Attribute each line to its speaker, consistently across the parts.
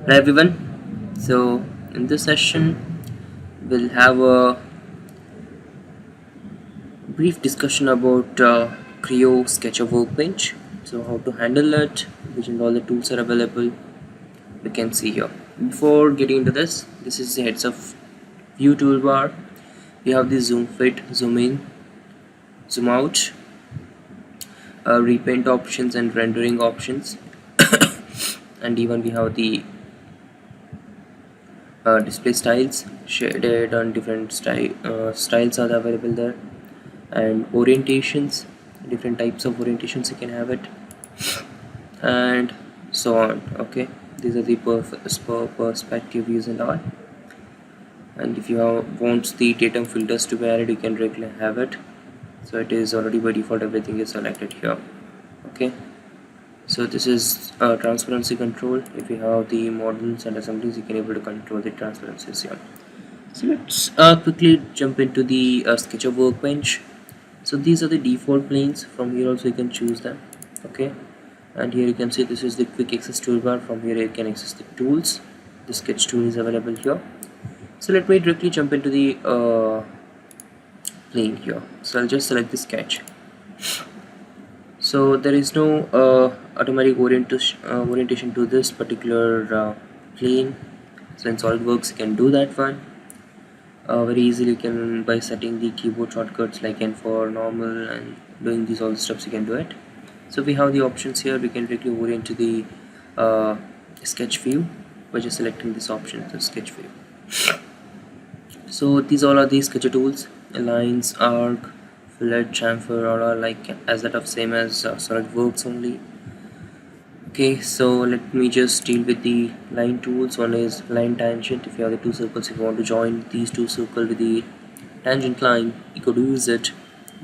Speaker 1: Hi everyone. So in this session we'll have a brief discussion about Creo Sketchup Workbench. So how to handle it, which and all the tools are available. We can see here. Before getting into this is the heads up view toolbar. We have the zoom fit, zoom in, zoom out, repaint options and rendering options, and even we have the display styles, shaded and different styles are available there, and orientations, different types of orientations you can have it, and so on. Okay, these are the perspective views and all. And if you want the datum filters to be added, you can directly have it. So it is already by default, everything is selected here. Okay, so this is transparency control. If you have the models and assemblies, you can able to control the transparencies here. So let's quickly jump into the Sketchup Workbench. So these are the default planes. From here also you can choose them. Okay, and here you can see this is the quick access toolbar. From here you can access the tools. The sketch tool is available here. So let me directly jump into the plane here. So I'll just select the sketch. So there is no automatic orientation to this particular plane. So in SolidWorks you can do that one very easily. You can, by setting the keyboard shortcuts like N for normal and doing these all the steps, you can do it. So we have the options here. We can directly orient to the sketch view by just selecting this option, the sketch view. So these all are the sketcher tools: lines, arc, fillet, chamfer, all are like as that of same as SolidWorks only. Okay, so let me just deal with the line tools. One is line tangent. If you have the two circles, if you want to join these two circles with the tangent line, you could use it.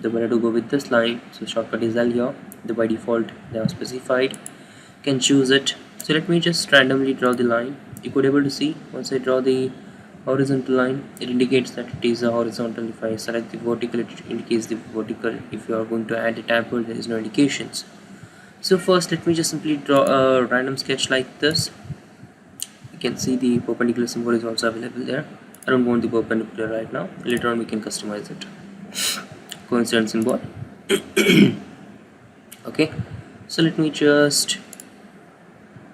Speaker 1: The better to go with this line, so shortcut is L here. The by default they are specified. You can choose it. So let me just randomly draw the line. You could able to see once I draw the horizontal line, it indicates that it is a horizontal. If I select the vertical, it indicates the vertical. If you are going to add the taper, there is no indications. So first let me just simply draw a random sketch like this. You can see the perpendicular symbol is also available there. I don't want the perpendicular right now. Later on we can customize it. Coincident symbol. Okay, so let me just,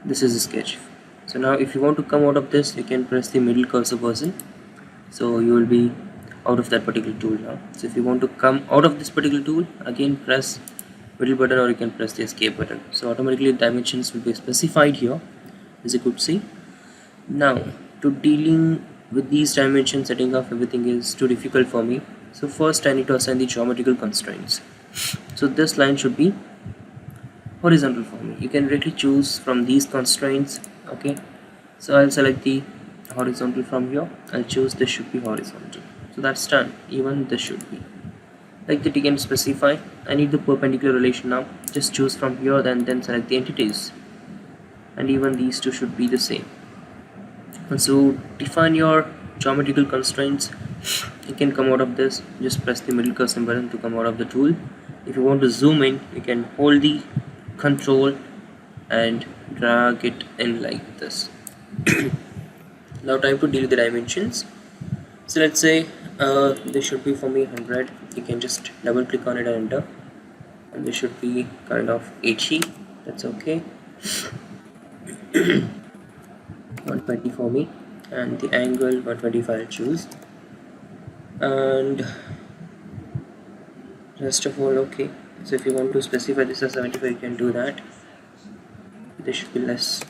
Speaker 1: this is the sketch. So now if you want to come out of this, you can press the middle cursor button. So you will be out of that particular tool now. So if you want to come out of this particular tool, again press middle button, or you can press the escape button. So automatically dimensions will be specified here, as you could see. Now to dealing with these dimensions, setting off everything is too difficult for me. So first I need to assign the geometrical constraints. So this line should be horizontal for me. You can directly choose from these constraints. Okay, so I'll select the horizontal from here. I'll choose this should be horizontal. So that's done. Even this should be like that. You can specify I need the perpendicular relation now. Just choose from here and then select the entities, and even these two should be the same. And so define your geometrical constraints. You can come out of this, just press the middle cursor button to come out of the tool. If you want to zoom in, you can hold the control and drag it in like this. Now time to deal with the dimensions. So let's say this should be for me 100. You can just double click on it and enter, and this should be kind of 80. That's okay. 120 for me, and the angle 125 I'll choose, and rest of all okay. So if you want to specify this as 75, you can do that. This should be less.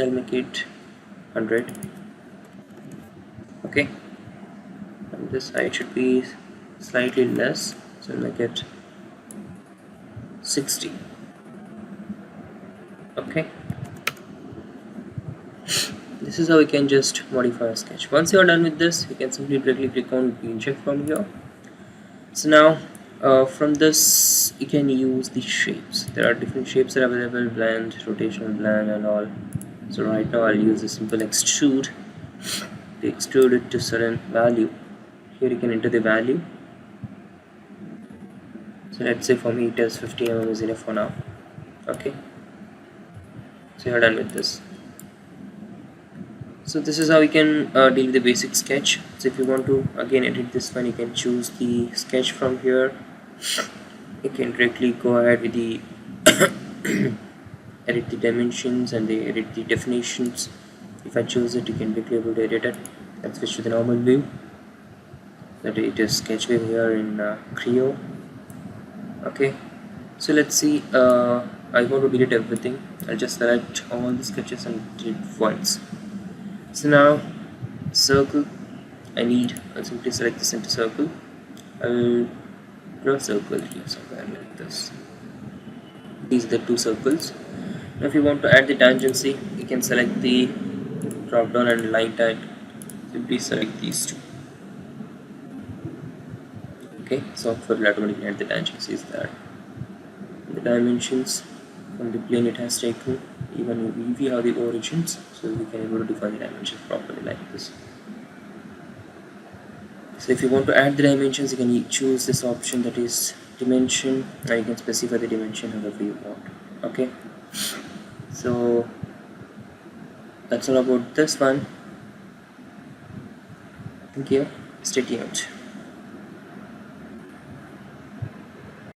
Speaker 1: I'll make it 100. Okay, and this side should be slightly less, so I'll make it 60. Okay, this is how we can just modify a sketch. Once you are done with this, you can simply directly click on inject from here. So now from this you can use the shapes. There are different shapes that are available: blend, rotational blend, and all. So right now I'll use a simple extrude to extrude it to certain value. Here you can enter the value. So let's say for me it is 50 mm is enough for now. Okay, so you're done with this. So this is how you can deal with the basic sketch. So if you want to again edit this one, you can choose the sketch from here. You can directly go ahead with the edit the dimensions and they edit the definitions. If I choose it, you can directly able to edit it and switch to the normal view. That it is sketch view here in Creo. Okay, so let's see. I want to delete everything. I'll just select all the sketches and delete once. So now circle, I'll simply select the center circle. I'll draw a circle here somewhere like this. These are the two circles. Now if you want to add the tangency, you can select the drop down and line tag. Simply select these two. Okay, software will automatically add the tangencies there. The dimensions from the plane it has taken, even we have the origins, so we can able to define the dimensions properly like this. So if you want to add the dimensions, you can choose this option, that is dimension, and you can specify the dimension however you want. Okay, so that's all about this one. Thank you, stay tuned.